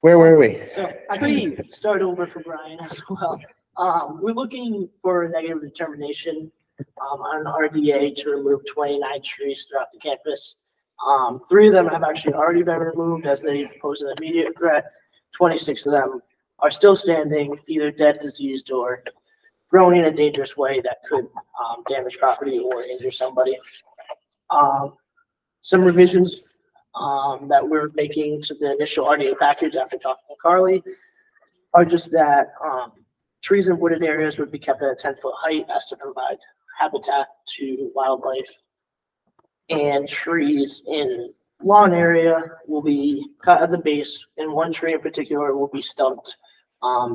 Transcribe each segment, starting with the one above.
Where were we? So I can start over for Brian as well. We're looking for a negative determination on an RDA to remove 29 trees throughout the campus. 3 of them have actually already been removed as they pose an immediate threat. 26 of them are still standing, either dead, diseased, or growing in a dangerous way that could damage property or injure somebody. Some revisions that we're making to the initial RDA package after talking to Carly are just that trees in wooded areas would be kept at a 10-foot height as to provide habitat to wildlife, and trees in lawn area will be cut at the base, and one tree in particular will be stumped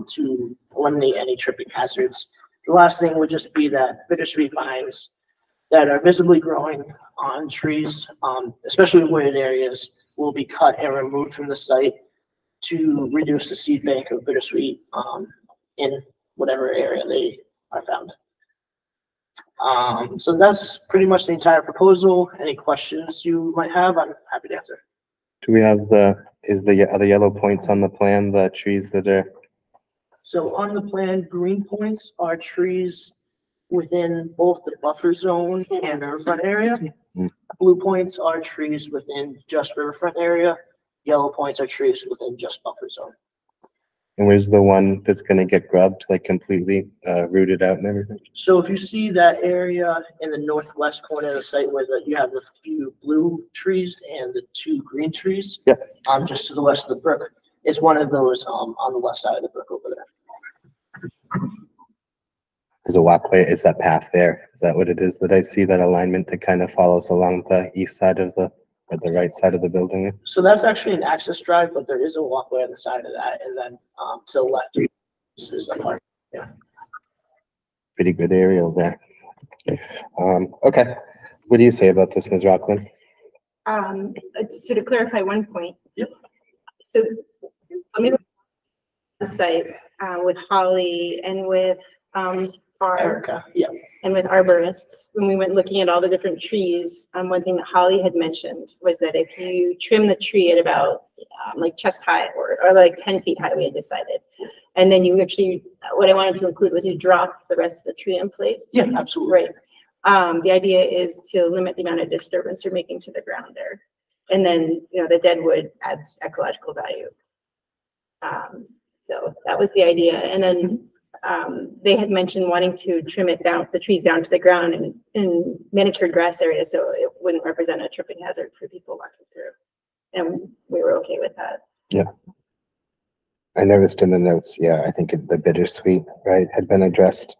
to eliminate any tripping hazards. The last thing would just be that bittersweet vines that are visibly growing on trees, especially in wooded areas, will be cut and removed from the site to reduce the seed bank of bittersweet in whatever area they are found. So that's pretty much the entire proposal. Any questions you might have, I'm happy to answer. Do we have are the yellow points on the plan, the trees that are? So on the plan, green points are trees within both the buffer zone and riverfront area. Blue points are trees within just riverfront area. Yellow points are trees within just buffer zone. And where's the one that's gonna get grubbed, like completely rooted out and everything? So if you see that area in the northwest corner of the site where you have the few blue trees and the 2 green trees, yeah, just to the west of the brook, it's one of those on the left side of the brook over there. There's a walkway. Is that path there? Is that what it is that I see, that alignment that kind of follows along the east side of the, or the right side of the building? So that's actually an access drive, but there is a walkway on the side of that, and then to the left is a park. Yeah. Pretty good aerial there. Okay. What do you say about this, Ms. Rockland? So to clarify one point. Yep. So let me look at the site with Holly and with Erica, yeah. And with arborists, when we went looking at all the different trees, one thing that Holly had mentioned was that if you trim the tree at about like chest high or like 10 feet high, we had decided. And then you actually, what I wanted to include was you drop the rest of the tree in place. Yeah, absolutely. Right. The idea is to limit the amount of disturbance you're making to the ground there. And then, you know, the dead wood adds ecological value. So that was the idea. And then they had mentioned wanting to trim it down, the trees down to the ground in manicured grass areas, so it wouldn't represent a tripping hazard for people walking through. And we were okay with that. Yeah. I noticed in the notes, yeah, I think the bittersweet, right, had been addressed.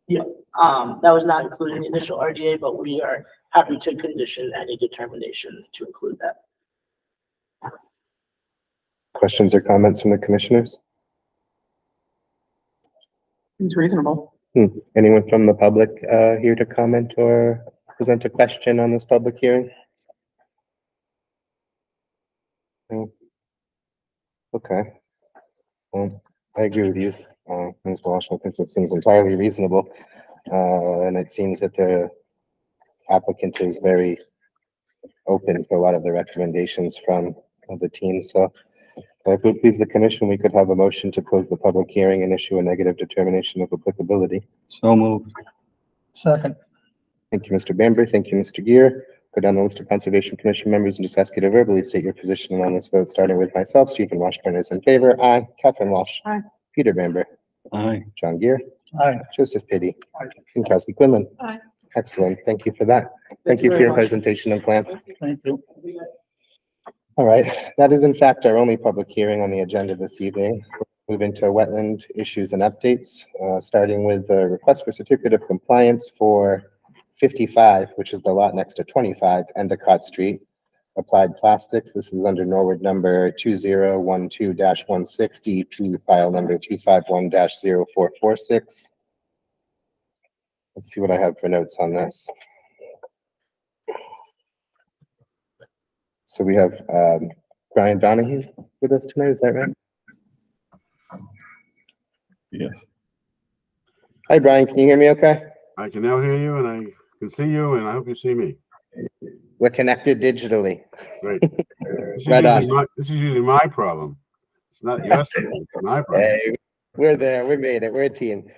Yeah, that was not included in the initial RDA, but we are happy to condition any determination to include that. Questions or comments from the commissioners? Seems reasonable. Anyone from the public here to comment or present a question on this public hearing? No. Okay. Well, I agree with you, Ms. Walsh. I think it seems entirely reasonable. And it seems that the applicant is very open to a lot of the recommendations from the team. So if it please the commission, we could have a motion to close the public hearing and issue a negative determination of applicability. So moved. Second. Thank you, Mr. Bamber. Thank you, Mr. Gear. Go down the list of Conservation Commission members and just ask you to verbally state your position on this vote, starting with myself. Stephen Washburn is in favor. Aye. Catherine Walsh. Aye. Peter Bamber. Aye. John Gear. Aye. Joseph Pitty. Aye. And Kelsey Quinlan. Aye. Excellent. Thank you for that. Thank you for very your much. presentation and plan. Thank you. All right, that is in fact our only public hearing on the agenda this evening. We'll move into wetland issues and updates, starting with the request for certificate of compliance for 55, which is the lot next to 25 Endicott Street. Applied Plastics. This is under Norwood number 2012-16, DP file number 251-0446. Let's see what I have for notes on this. So we have Brian Donahue with us tonight, is that right? Yes. Hi, Brian, can you hear me okay? I can now hear you and I can see you and I hope you see me. We're connected digitally. Great. This is usually my problem. It's not your problem, it's my problem. Hey, we're there. We made it. We're a team.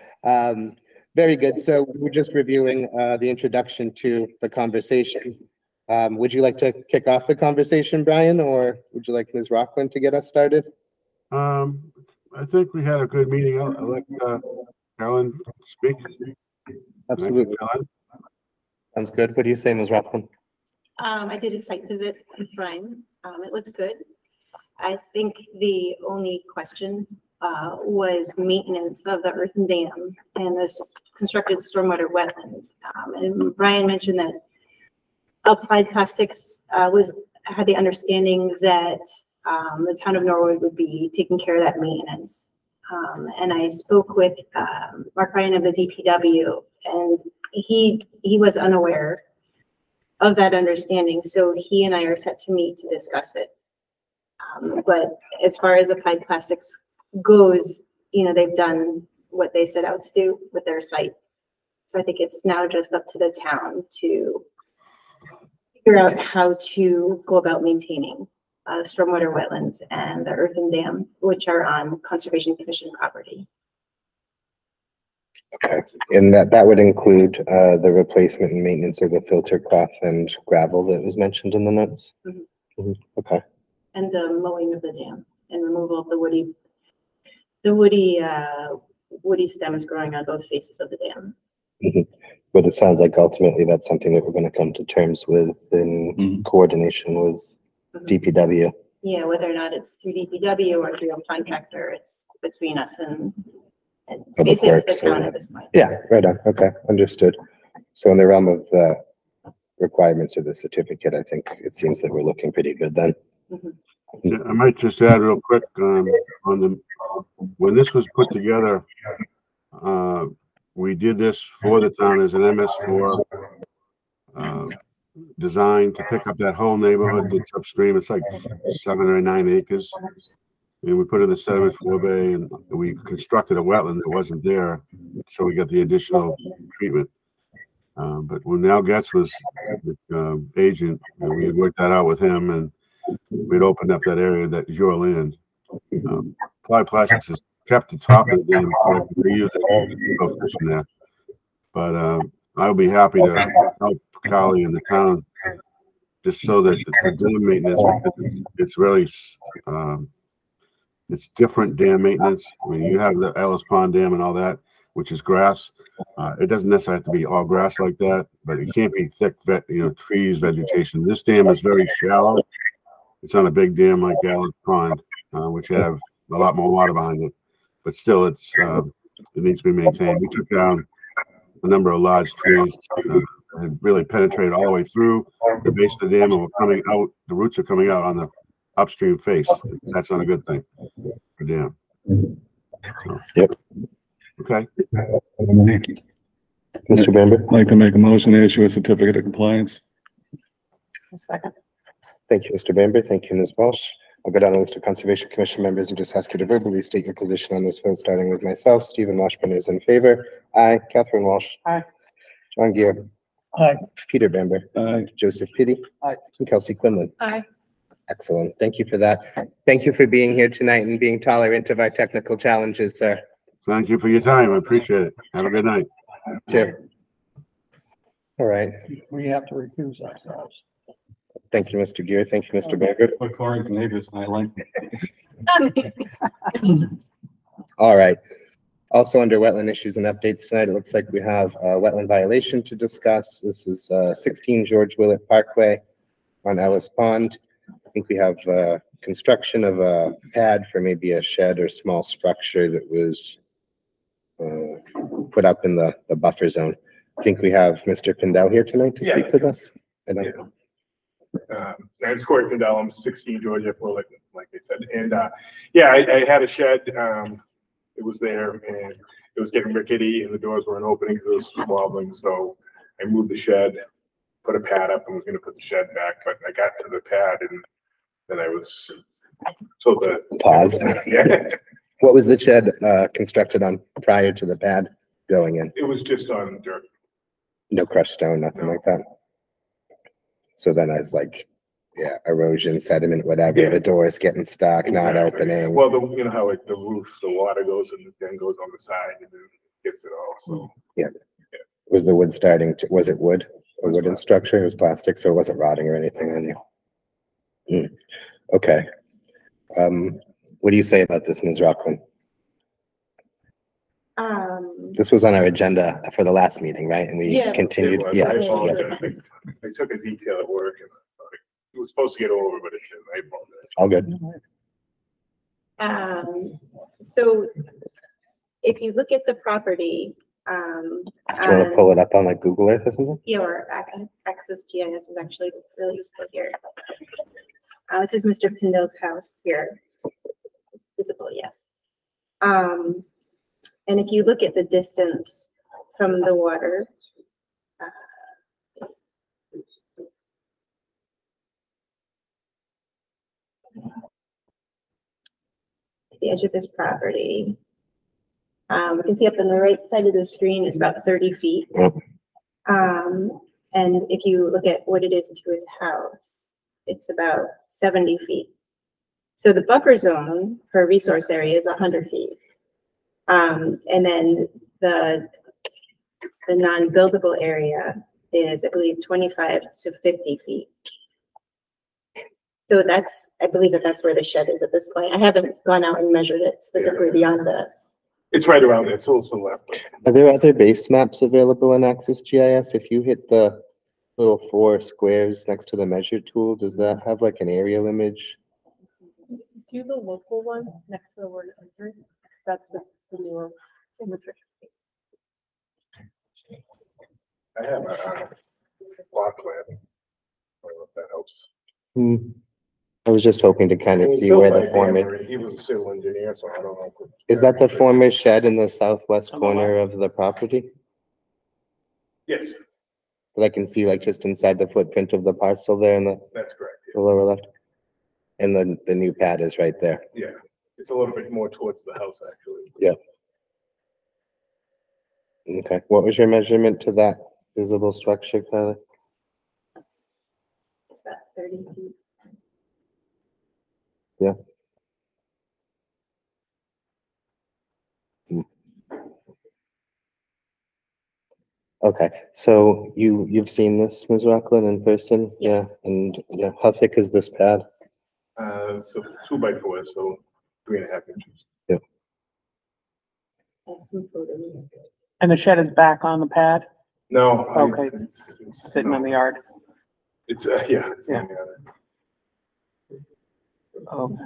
Very good. So we're just reviewing the introduction to the conversation. Would you like to kick off the conversation, Brian, or would you like Ms. Rockland to get us started? I think we had a good meeting. I'll let Carolyn speak. Absolutely. Sounds good. What do you say, Ms. Rockland? I did a site visit with Brian. It looks good. I think the only question was maintenance of the earthen dam and this constructed stormwater wetlands. And Brian mentioned that Applied Plastics had the understanding that the town of Norwood would be taking care of that maintenance. And I spoke with Mark Ryan of the DPW, and he was unaware of that understanding. So he and I are set to meet to discuss it. But as far as Applied Plastics goes, you know, they've done what they set out to do with their site. So I think it's now just up to the town to figure out how to go about maintaining stormwater wetlands and the earthen dam, which are on Conservation Commission property. Okay, and that would include the replacement and maintenance of the filter cloth and gravel that was mentioned in the notes? Mhm. Okay. And the mowing of the dam and removal of the woody stems growing on both faces of the dam. But it sounds like ultimately that's something that we're going to come to terms with in coordination with DPW. Yeah, whether or not it's through DPW or through a contractor, it's between us and Public basically it's Works the town or- at this point. Yeah, right on. Okay, understood. So in the realm of the requirements of the certificate, I think it seems that we're looking pretty good then. Yeah, I might just add real quick when this was put together, we did this for the town as an MS4 design to pick up that whole neighborhood that's upstream. It's like 7 or 9 acres. And we put in the sediment forebay and we constructed a wetland that wasn't there. So we got the additional treatment. But when Al Getz was the agent, we had worked that out with him and we'd opened up that area that is your land. Applied Plastics has kept the top of the dam. We use it to go fishing there. But I'll be happy to help Carly and the town just so that the dam maintenance, because it's really, it's different dam maintenance. I mean, you have the Ellis Pond Dam and all that, which is grass. It doesn't necessarily have to be all grass like that, but it can't be thick, trees, vegetation. This dam is very shallow. It's not a big dam like Ellis Pond, which have a lot more water behind it. But still, it needs to be maintained. We took down a number of large trees and really penetrated all the way through the base of the dam, and we're coming out. The roots are coming out on the upstream face. That's not a good thing for dam. So, Yep. Okay. Mr. Bamber? I'd like to make a motion to issue a certificate of compliance. Second. Thank you, Mr. Bamber. Thank you, Ms. Walsh. I'll go down the list of Conservation Commission members and just ask you to verbally state your position on this vote, starting with myself. Stephen Washburn is in favor. Aye. Catherine Walsh. Aye. John Gear. Aye. Peter Bamber. Aye. Joseph Pitty. Aye. And Kelsey Quinlan. Aye. Excellent. Thank you for that. Thank you for being here tonight and being tolerant of our technical challenges, sir. Thank you for your time. I appreciate it. Have a good night. Too. All right. We have to recuse ourselves. Thank you, Mr. Gear. Thank you, Mr. Bamber. According to neighbors, I like. All right. Also under wetland issues and updates tonight, it looks like we have a wetland violation to discuss. This is 16 George Willett Parkway on Ellis Pond. I think we have construction of a pad for maybe a shed or small structure that was put up in the buffer zone. I think we have Mr. Pindell here tonight to speak to this. It's Corey Pindell. I'm 16 Georgia, like they said. And yeah, I had a shed. It was there and it was getting rickety and the doors weren't opening because it was wobbling. So I moved the shed, put a pad up, and was going to put the shed back. But I got to the pad and then I was told to Pause. Yeah. What was the shed constructed on prior to the pad going in? It was just on dirt. No crushed stone, nothing like that. So then I was like, yeah, erosion, sediment, whatever, Yeah. the door's getting stuck, not Exactly. opening. Well, you know how like the roof, the water goes and then goes on the side and then gets it all, so. Was the wood starting to, was it wood? A was wooden plastic. structure? It was plastic, so it wasn't rotting or anything on you? Okay. What do you say about this, Ms. Rockland? This was on our agenda for the last meeting, right? And we Yeah. continued, It was. yeah, I Yeah. apologize. I took a detail at work and it was supposed to get over, but it didn't. I apologize. all good. So if you look at the property, Do you want to pull it up on like Google Earth or something? your Access GIS is actually really useful here. This is Mr. Pindell's house here. It's visible, yes. And if you look at the distance from the water, the edge of this property. We can see up on the right side of the screen is about 30 feet. And if you look at what it is to his house, it's about 70 feet. So the buffer zone for resource area is 100 feet. And then the non-buildable area is, I believe, 25 to 50 feet. So that's, I believe that's where the shed is at this point. I haven't gone out and measured it specifically beyond this. It's right around there. It's also left. Are there other base maps available in Access GIS? If you hit the little 4 squares next to the measure tool, does that have like an aerial image? Do the local one next to the word entry. That's the newer imagery. I have a block plan. I don't know if that helps. Hmm. I was just hoping to kind It of was see built where by the former, Hammer. He was a civil engineer, so I don't know. is that the former shed in the southwest corner of the property? Yes, That I can see like just inside the footprint of the parcel there in the that's correct. yes. lower left? And the new pad is right there. Yeah, it's a little bit more towards the house, actually. Okay, what was your measurement to that visible structure, Kylie? It's about 30 feet. Okay, so you've seen this, Ms. Rockland, in person? Yeah, Yes. and yeah, how thick is this pad? So 2 by 4, so 3.5 inches. And some photos. And the shed is back on the pad, No. Okay. It's sitting in the yard. It's, yeah. It's Yeah. on the other. Okay.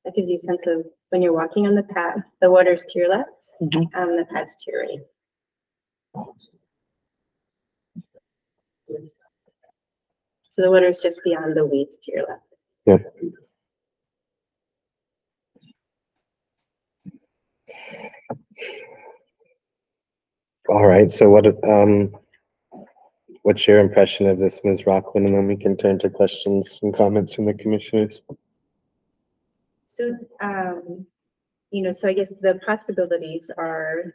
That gives you a sense of when you're walking on the pad, the water's to your left, Mhm. and the pad's to your right. So the water is just beyond the weeds to your left. Yep. All right, so what's your impression of this, Ms. Rockland, and then we can turn to questions and comments from the commissioners. So, so I guess the possibilities are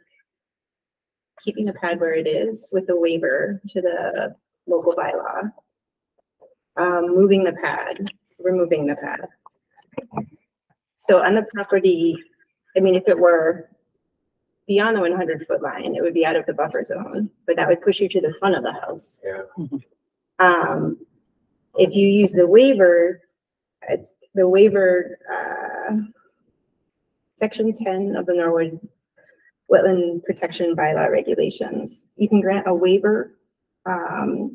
keeping the pad where it is with a waiver to the local bylaw. Moving the pad, removing the pad. So on the property, I mean, if it were beyond the 100-foot line, it would be out of the buffer zone, but that would push you to the front of the house. Yeah. If you use the waiver, it's the waiver, section 10 of the Norwood Wetland Protection Bylaw regulations. You can grant a waiver.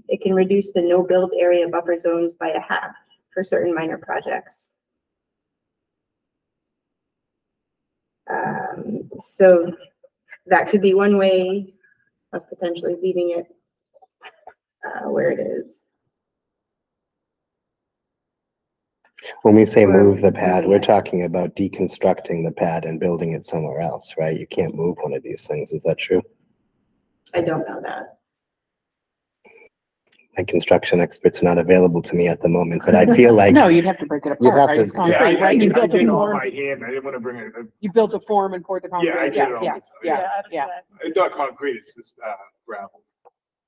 It can reduce the no build area buffer zones by 1/2 for certain minor projects. So that could be one way of potentially leaving it where it is. When we say Or move the pad, moving we're it. talking about deconstructing the pad and building it somewhere else, right? You can't move one of these things, is that true? I don't know that. my construction expert's not available to me at the moment, but I feel like No, you'd have to break it You'd apart, have right? to- It's Yeah, concrete, right? You built did a it all form, by hand. I didn't want to bring it, you built a form and poured the concrete. I did it all myself, Yeah, Yeah. yeah, it's not concrete, it's just, gravel.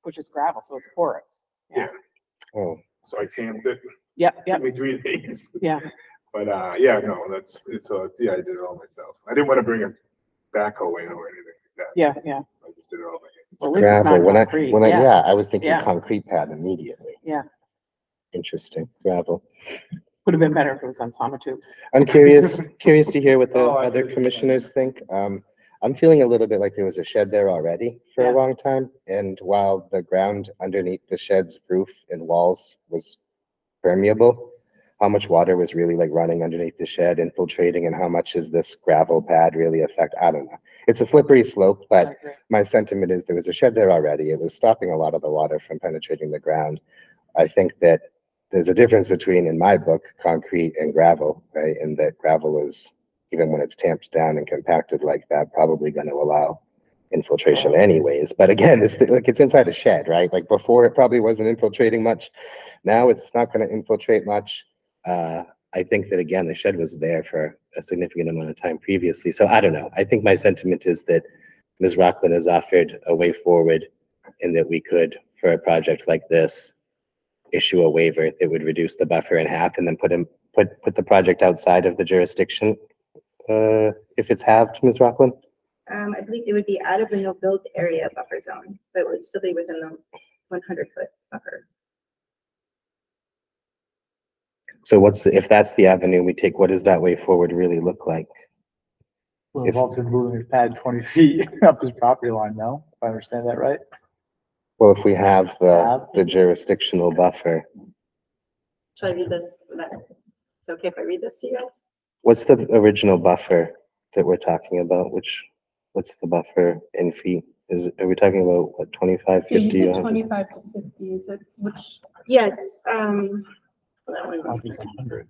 which is gravel, so it's porous. oh, So I tamped it, Yep, yep, took me 3 days. yeah. But, yeah, no, yeah, I did it all myself. I didn't want to bring a backhoe in or anything like that. Yeah, yeah. I just did it all by hand. Well, at least it's gravel. not concrete. Yeah, Yeah, I was thinking Yeah. concrete pad immediately. Yeah. Interesting, gravel. would have been better if it was on sonotubes. I'm curious to hear what the Oh, I other agree. commissioners think. I'm feeling a little bit like there was a shed there already for Yeah. a long time. And while the ground underneath the shed's roof and walls was permeable, how much water was really like running underneath the shed, infiltrating, and how much is this gravel pad really affect? I don't know. It's a slippery slope, I but agree. my sentiment is there was a shed there already. It was stopping a lot of the water from penetrating the ground. I think that there's a difference between, in my book, concrete and gravel, right? And that gravel is, even when it's tamped down and compacted like that, probably going to allow infiltration anyways. But again, it's inside a shed, right? Like before, it probably wasn't infiltrating much. Now it's not going to infiltrate much. I think that, again, the shed was there for a significant amount of time previously. So I don't know. I think my sentiment is that Ms. Rockland has offered a way forward and that we could, for a project like this, issue a waiver that would reduce the buffer in half and then put the project outside of the jurisdiction. If it's halved, Ms. Rockland? I believe it would be out of the no build area buffer zone, but it would still be within the 100-foot buffer. So if that's the avenue we take, what does that way forward really look like? Well, If- it's also moving his pad 20 feet up his property line now, if I understand that right. Well, if we have Have. the jurisdictional buffer, Should I read this? It's okay if I read this to you guys? what's the original buffer that we're talking about? What's the buffer in feet? Are we talking about what, 25, Yeah, you 50? said 100? 25 to 50, is it, which, Yes, that I one. think 100.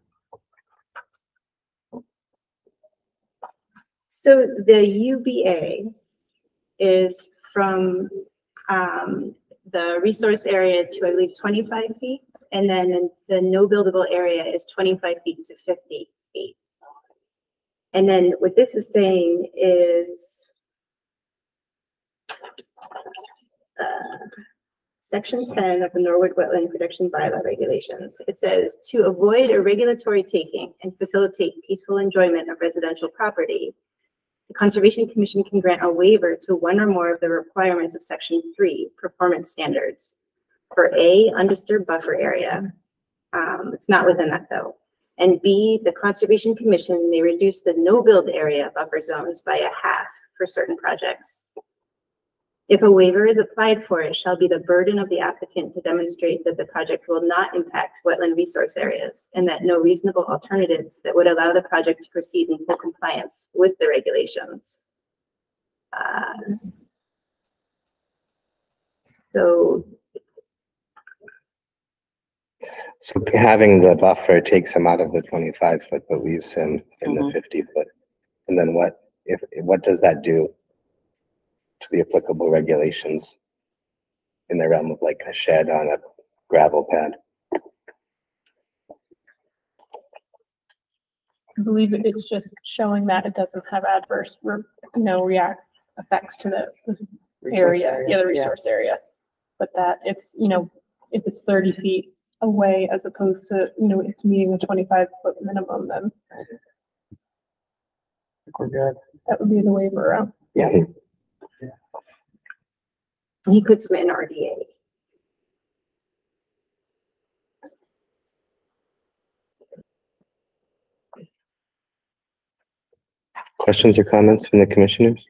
So the UBA is from the resource area to, I believe, 25 feet. And then the no buildable area is 25 feet to 50 feet. And then what this is saying is Section 10 of the Norwood Wetland Protection Bylaw Regulations. It says, to avoid a regulatory taking and facilitate peaceful enjoyment of residential property, the Conservation Commission can grant a waiver to one or more of the requirements of Section 3, performance standards, for A, undisturbed buffer area. It's not within that though. And B, the Conservation Commission may reduce the no-build area buffer zones by a half for certain projects. If a waiver is applied for, it shall be the burden of the applicant to demonstrate that the project will not impact wetland resource areas and that no reasonable alternatives that would allow the project to proceed in full compliance with the regulations. So So having the buffer takes him out of the 25-foot, but leaves him in the Mhm. 50-foot. And then what does that do to the applicable regulations in the realm of like a shed on a gravel pad? I believe it's just showing that it doesn't have adverse, react effects to the area, the resource area. But that it's, if it's 30 feet away as opposed to, it's meeting the 25-foot minimum, then I think we're good. that would be the waiver route. Yeah, he could submit an RDA. questions or comments from the commissioners?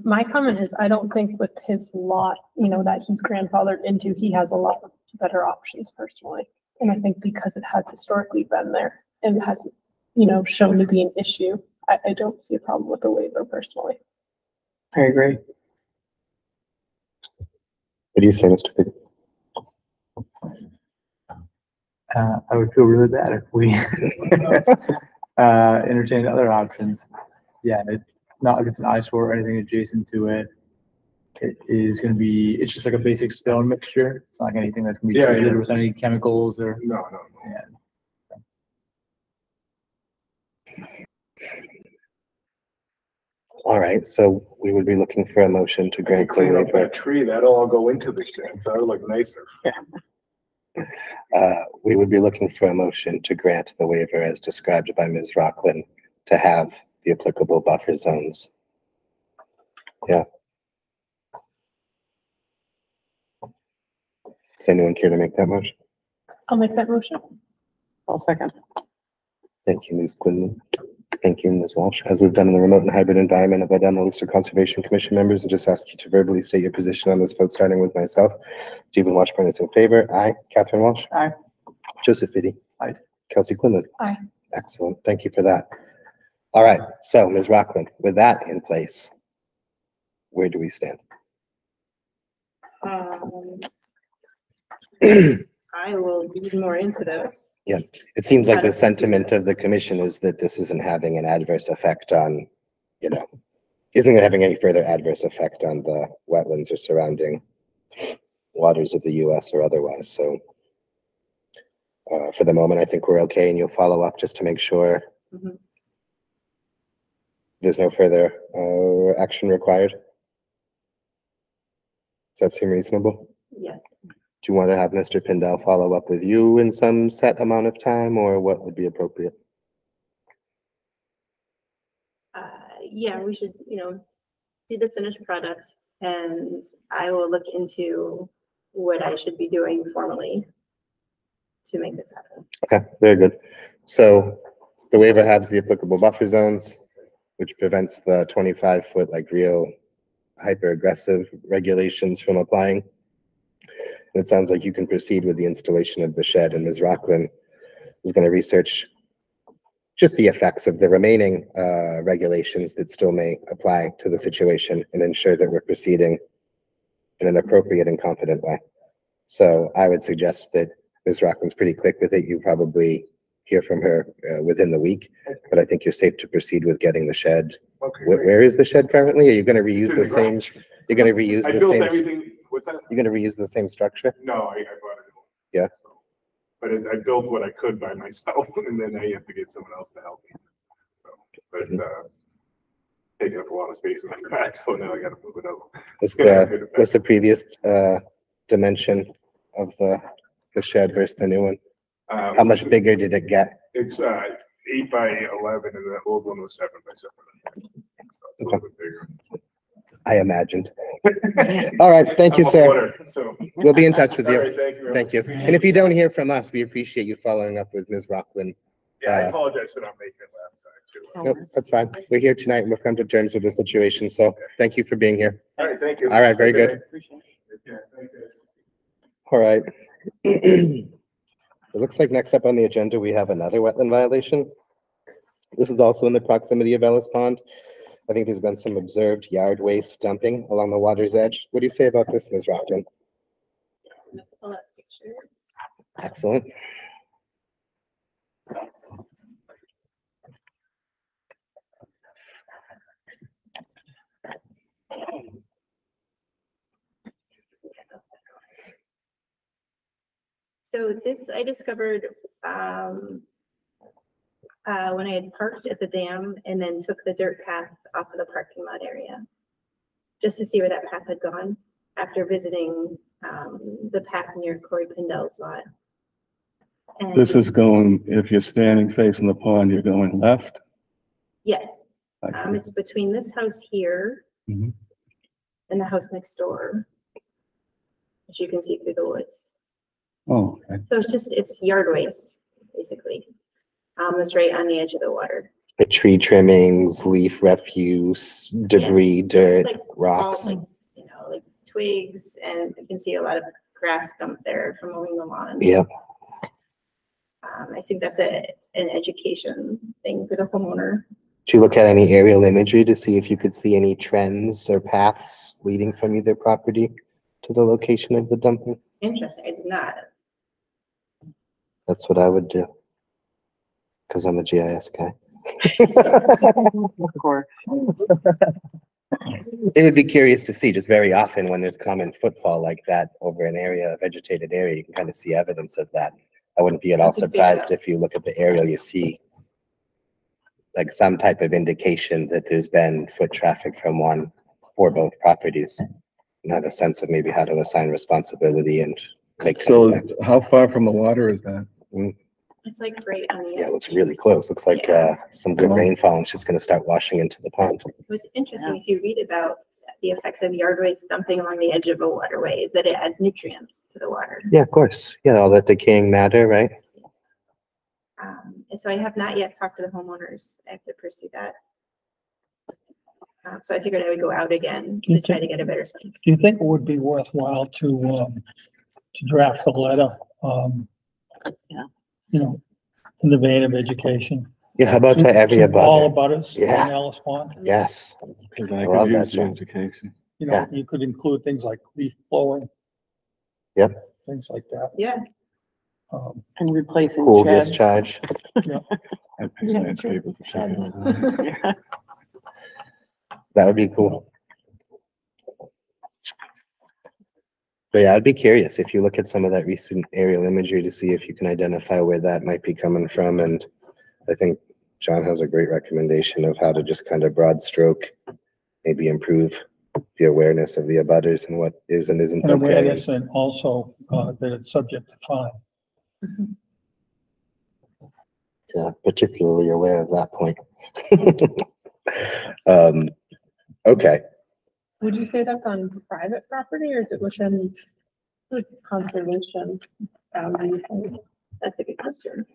My comment is, I don't think with his lot, that he's grandfathered into, he has a lot of better options personally. And I think because it has historically been there and hasn't, shown to be an issue, I don't see a problem with the waiver personally. I agree. What do you say, Mr. Big? I would feel really bad if we entertained other options. Yeah, it's not like it's an eyesore or anything adjacent to it. It is gonna be, it's just like a basic stone mixture. It's not anything that's gonna be Yeah, treated yeah. with any chemicals or, No. yeah. All right, so we would be looking for a motion to I could grant the clean up waiver. that tree, that'll all go into the shed, so it'll look nicer. We would be looking for a motion to grant the waiver as described by Ms. Rockland to have the applicable buffer zones. Yeah. Does anyone care to make that motion? I'll make that motion. I'll second. Thank you, Ms. Quinlan. Thank you, Ms. Walsh. As we've done in the remote and hybrid environment, I've done the list of Conservation Commission members and just ask you to verbally state your position on this vote, starting with myself. Stephen Washburn is in favor. Aye. Catherine Walsh? Aye. Joseph Fitty? Aye. Kelsey Quinlan? Aye. Excellent. Thank you for that. All right. So Ms. Rockland, with that in place, where do we stand? I will read more into this. It seems like the sentiment of the commission is that this isn't having an adverse effect on, isn't having any further adverse effect on the wetlands or surrounding waters of the US or otherwise. So for the moment, I think we're okay, and you'll follow up just to make sure Mhm. there's no further action required. Does that seem reasonable? Yes. Do you want to have Mr. Pindell follow up with you in some set amount of time, or what would be appropriate? Yeah, we should, see the finished product, and I will look into what I should be doing formally to make this happen. Okay, very good. So the waiver has the applicable buffer zones, which prevents the 25-foot like real hyper aggressive regulations from applying. It sounds like you can proceed with the installation of the shed, and Ms. Rockland is going to research just the effects of the remaining regulations that still may apply to the situation and ensure that we're proceeding in an appropriate and confident way. So I would suggest that Ms. Rockland's pretty quick with it. You probably hear from her within the week, but I think you're safe to proceed with getting the shed. Okay. Where is the shed currently? Are you going to reuse In the the same? garage. You're going to reuse I the built same? everything, what's that? You're going to reuse the same structure? No, I bought it. Yeah. So, but I built what I could by myself, and then I have to get someone else to help me. So, but taking up a lot of space in my garage, so now I gotta move it out. What's the previous dimension of the shed versus the new one? How much bigger did it get? It's 8 by 11, and the old one was 7 by 7. So it's a little bit bigger. I imagined. All right, thank you, I'm a sir. footer, so. We'll be in touch with All you. right, thank you. very Thank you. much. And if you don't hear from us, we appreciate you following up with Ms. Rockland. Yeah, I apologize for not making it last time too. Nope, that's fine. We're here tonight and we've come to terms with the situation, so thank you for being here. All right, thank you. All right, very Okay. good. Appreciate it. Yeah, thank you. All right. It looks like next up on the agenda, we have another wetland violation. This is also in the proximity of Ellis Pond. I think there's been some observed yard waste dumping along the water's edge. What do you say about this, Ms. Rockland? Pull up pictures. Excellent. So this I discovered when I had parked at the dam and then took the dirt path off of the parking lot area, just to see where that path had gone after visiting the path near Corey Pindell's lot. And This is going, if you're standing facing the pond, you're going left. yes, I see. it's between this house here Mhm. and the house next door, as you can see through the woods. Oh, okay. So it's yard waste, basically. That's right on the edge of the water. The tree trimmings, leaf refuse, debris, dirt, Like rocks. all, like twigs, and you can see a lot of grass dumped there from mowing the lawn. Yep. I think that's an education thing for the homeowner. Did you look at any aerial imagery to see if you could see any trends or paths leading from either property to the location of the dumping? Interesting, I did not. That's what I would do. Because I'm a GIS guy. Of course. It would be curious to see, just very often when there's common footfall like that over an area, a vegetated area, you can kind of see evidence of that. I wouldn't be at all I can see surprised that. if you look at the aerial, you see like some type of indication that there's been foot traffic from one or both properties. And have a sense of maybe how to assign responsibility and make. So contact. how far from the water is that? It's like right on the. Yeah, it looks really close. Looks like some good rainfall and it's just gonna start washing into the pond. It was interesting, if you read about the effects of yard waste dumping along the edge of a waterway, is that it adds nutrients to the water. Yeah, of course. Yeah, all that decaying matter, right? And so I have not yet talked to the homeowners. I have to pursue that. So I figured I would go out again to try to get a better sense. Do you think it would be worthwhile to draft a letter, Yeah. you know, in the vein of education? Yeah, how about to every All abutter? abutters Yeah. in Ellis Pond? Yes. Cause I love could that, use the John. education. You Yeah. know, you could include things like leaf blowing. Yep. Things like that. Yeah, And replacing Pool sheds. discharge. I picked Yeah, landscapers to check it sheds. out. That would be cool. But yeah, I'd be curious if you look at some of that recent aerial imagery to see if you can identify where that might be coming from. And I think John has a great recommendation of how to just kind of broad stroke, maybe improve the awareness of the abutters and what is and isn't And okay. awareness, and also that it's subject to fine. Yeah, particularly aware of that point. Okay, Would you say that's on private property or is it within the conservation boundaries? that's a good question.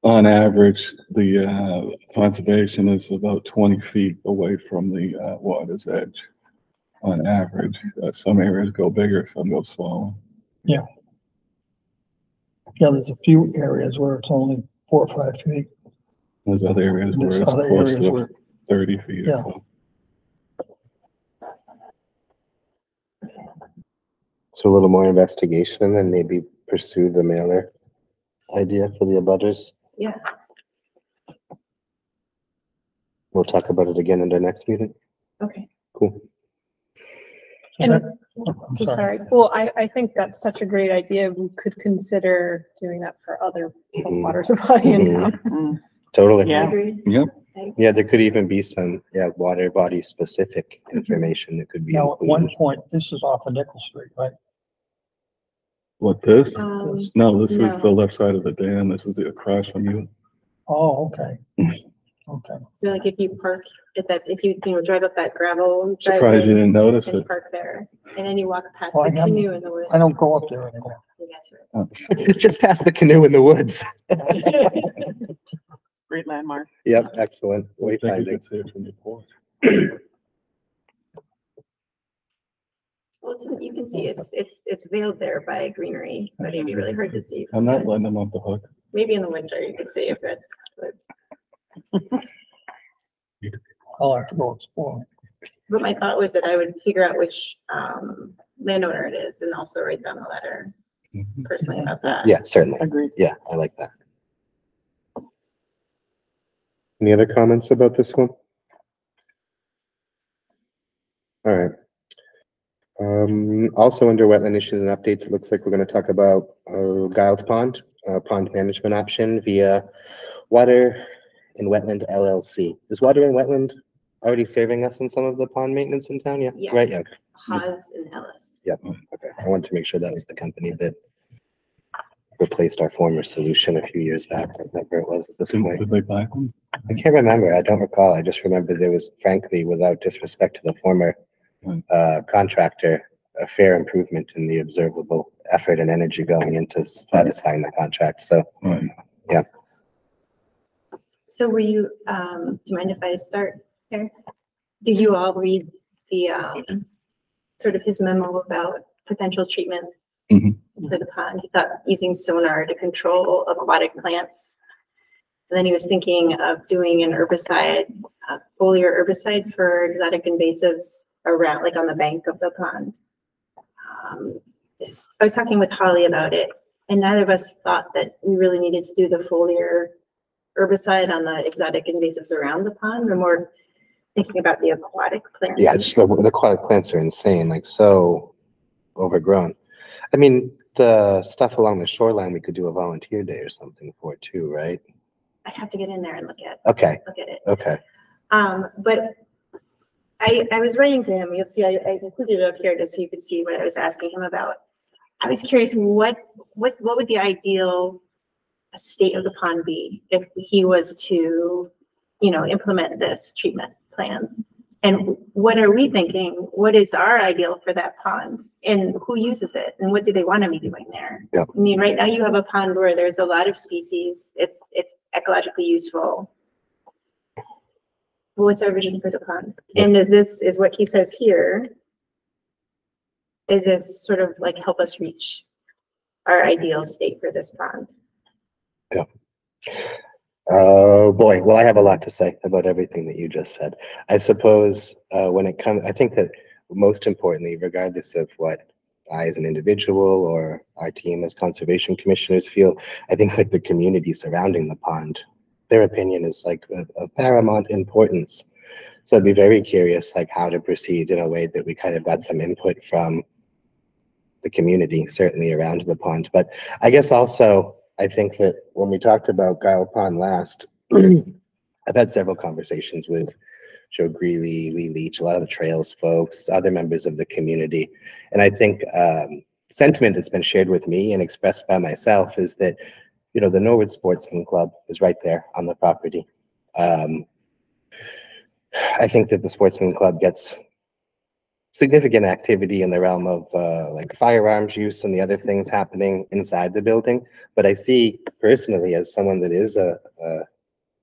On average, the conservation is about 20 feet away from the water's edge. On average, some areas go bigger, some go smaller. Yeah, there's a few areas where it's only 4 or 5 feet. There's other areas where There's it's other close areas to where, 30 feet. Yeah. or so. so a little more investigation and then maybe pursue the mailer idea for the abutters. Yeah, We'll talk about it again in the next meeting. okay. Cool. And I'm so sorry. sorry. Well, I think that's such a great idea. We could consider doing that for other Mhm. water supply in Mhm. town. Mm, Totally. Yeah. Agreed. Yeah, there could even be some, water body specific information that could be Now, at one included. point, this is off of Nickel Street, right? What, this? No, this is no. the left side of the dam. This is the across from you. Oh, okay. Okay. So like if you park at that, if you drive up that gravel Surprised you driveway didn't notice and it. park there, and then you walk past Well, the I haven't- canoe in the woods. I don't go up there anymore. you get to it. Just past the canoe in the woods. Great landmark. Yep, excellent. I think you Wayfinding. can see it from your porch. Well, you can see it's veiled there by greenery, so it'd be really hard to see. I'm not letting them off the hook. Maybe in the winter you could see if it, I'll have to go explore. but my thought was that I would figure out which landowner it is and also write down a letter Mhm. personally about that. Yeah, certainly. Agreed. Yeah, I like that. Any other comments about this one? All right. Also under wetland issues and updates, it looks like we're gonna talk about, Giles Pond, pond management option via Water and Wetland LLC. Is Water and Wetland already serving us in some of the pond maintenance in town? Yeah, Yeah. right, yeah, Haas and Ellis. okay. I wanted to make sure that was the company that replaced our former solution a few years back, whatever it was at this point. Did they buy them? I can't remember. I don't recall. I just remember there was, frankly, without disrespect to the former contractor, a fair improvement in the observable effort and energy going into satisfying the contract. So, Right. So were you, do you mind if I start here? Did you all read the, sort of his memo about potential treatment Mhm. for the pond? He thought using sonar to control of aquatic plants. And then he was thinking of doing an herbicide, foliar herbicide for exotic invasives around, like on the bank of the pond. I was talking with Holly about it, and neither of us thought that we really needed to do the foliar herbicide on the exotic invasives around the pond. We're more thinking about the aquatic plants. Yeah, it's the aquatic plants are insane, like so overgrown. I mean, the stuff along the shoreline, we could do a volunteer day or something for too, right? I'd have to get in there and look at it. Okay. But I was writing to him, you'll see, I included it up here just so you could see what I was asking him about. I was curious, what would the ideal state of the pond be if he was to, implement this treatment plan? And what are we thinking? What is our ideal for that pond? And who uses it? And what do they want to be doing there? Yeah. I mean, right now you have a pond where there's a lot of species. It's ecologically useful. What's our vision for the pond? And is what he says here, is this sort of like help us reach our ideal state for this pond? Yeah. Oh boy. Well, I have a lot to say about everything that you just said. I suppose when it comes, I think that most importantly, regardless of what I as an individual or our team as conservation commissioners feel, I think like the community surrounding the pond, their opinion is like of paramount importance. So I'd be very curious like how to proceed in a way that we kind of got some input from the community, certainly around the pond. But I guess also, I think that when we talked about Guile Pond last, I've had several conversations with Joe Greeley, Lee Leach, a lot of the trails folks, other members of the community. And I think sentiment that's been shared with me and expressed by myself is that, the Norwood Sportsman Club is right there on the property. I think that the Sportsman Club gets significant activity in the realm of like firearms use and the other things happening inside the building. But I see personally, as someone that is a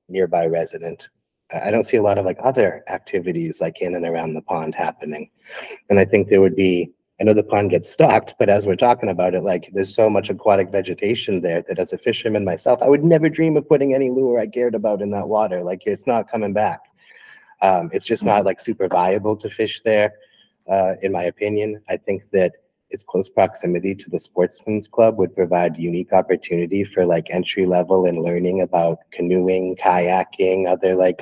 nearby resident, I don't see a lot of like other activities like in and around the pond happening. And I think there would be, I know the pond gets stocked, but as we're talking about it, like there's so much aquatic vegetation there that as a fisherman myself, I would never dream of putting any lure I cared about in that water. Like it's not coming back. It's just not like super viable to fish there. In my opinion, I think that its close proximity to the Sportsman's Club would provide unique opportunity for like entry level and learning about canoeing, kayaking, other like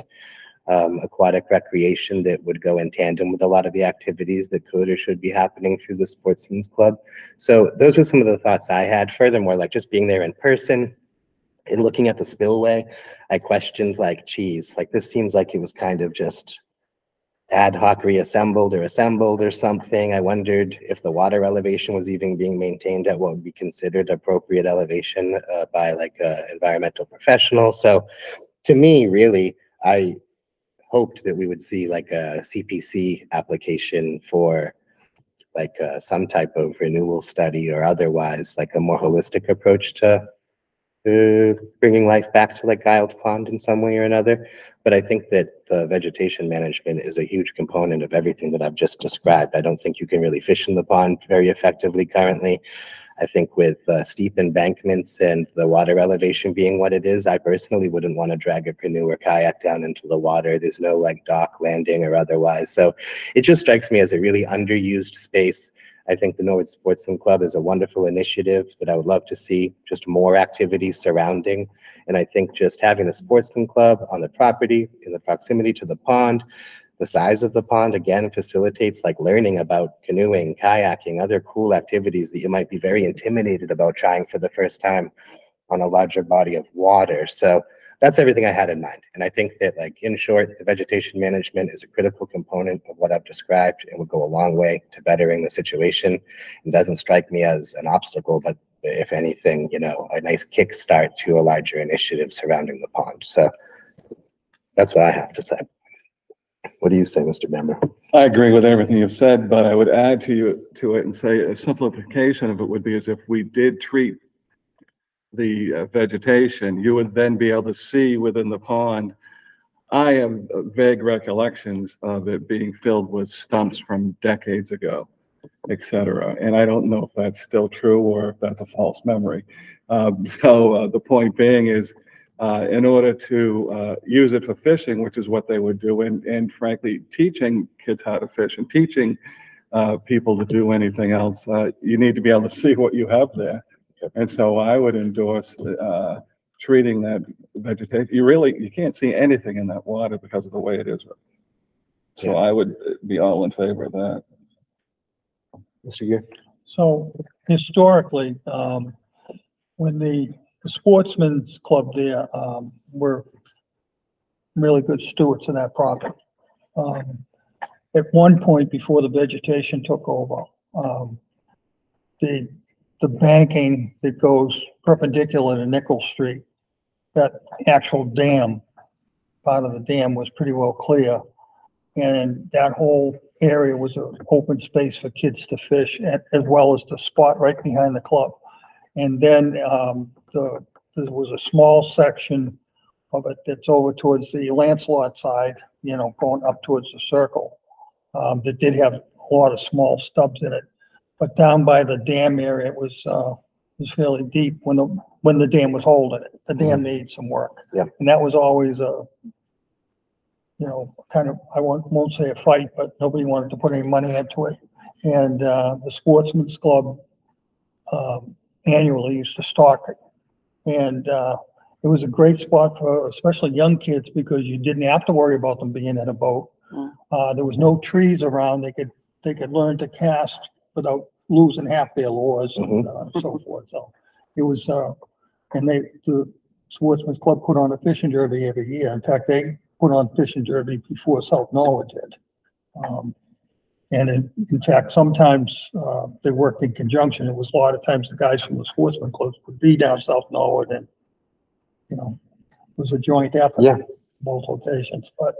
aquatic recreation that would go in tandem with a lot of the activities that could or should be happening through the Sportsman's Club. So those were some of the thoughts I had. Furthermore, like just being there in person and looking at the spillway, I questioned like, geez, like this seems like it was kind of just ad hoc reassembled or assembled or something. I wondered if the water elevation was even being maintained at what would be considered appropriate elevation by like an environmental professional. So to me, really, I hoped that we would see like a CPC application for like some type of renewal study or otherwise, like a more holistic approach to bringing life back to like Guile Pond in some way or another. But I think that the vegetation management is a huge component of everything that I've just described. I don't think you can really fish in the pond very effectively currently. I think with steep embankments and the water elevation being what it is, I personally wouldn't want to drag a canoe or kayak down into the water. There's no like dock landing or otherwise. So it just strikes me as a really underused space. I think the Norwood Sportsman Club is a wonderful initiative that I would love to see just more activities surrounding. And I think just having the Sportsman Club on the property in the proximity to the pond, the size of the pond, again, facilitates like learning about canoeing, kayaking, other cool activities that you might be very intimidated about trying for the first time on a larger body of water. So that's everything I had in mind. And I think that like, in short, the vegetation management is a critical component of what I've described and would go a long way to bettering the situation. It doesn't strike me as an obstacle, but if anything, a nice kickstart to a larger initiative surrounding the pond. So that's what I have to say. What do you say, Mr. Bamber? I agree with everything you've said, but I would add to it and say a simplification of it would be as if we did treat the vegetation, you would then be able to see within the pond. I have vague recollections of it being filled with stumps from decades ago, etc. And I don't know if that's still true or if that's a false memory. So the point being is, in order to use it for fishing, which is what they would do, and frankly, teaching kids how to fish and teaching people to do anything else, you need to be able to see what you have there. And so I would endorse treating that vegetation. You can't see anything in that water because of the way it is. So I would be all in favor of that. Mr. Gear? So historically, when the Sportsman's Club there, were really good stewards of that property. At one point before the vegetation took over, the banking that goes perpendicular to Nickel Street, that actual dam, part of the dam was pretty well clear. And that whole area was an open space for kids to fish, as well as the spot right behind the club. And then there was a small section of it that's over towards the Lancelot side, you know, going up towards the circle, that did have a lot of small stubs in it. But down by the dam area, it was fairly deep when the dam was holding it. The dam needed some work. Yeah. And that was always a, you know, kind of, I won't say a fight, but nobody wanted to put any money into it. And the Sportsman's Club annually used to stock it. And it was a great spot for especially young kids because you didn't have to worry about them being in a boat. There was no trees around. They could learn to cast without losing half their lures and so forth. So it was, and the Sportsman's Club put on a fishing derby every year. In fact, they put on fishing derby before South Norwood did. And in fact, sometimes they worked in conjunction. It was a lot of times the guys from the Sportsman Clubs would be down South Norwood, and you know, it was a joint effort. Yeah. Both locations, but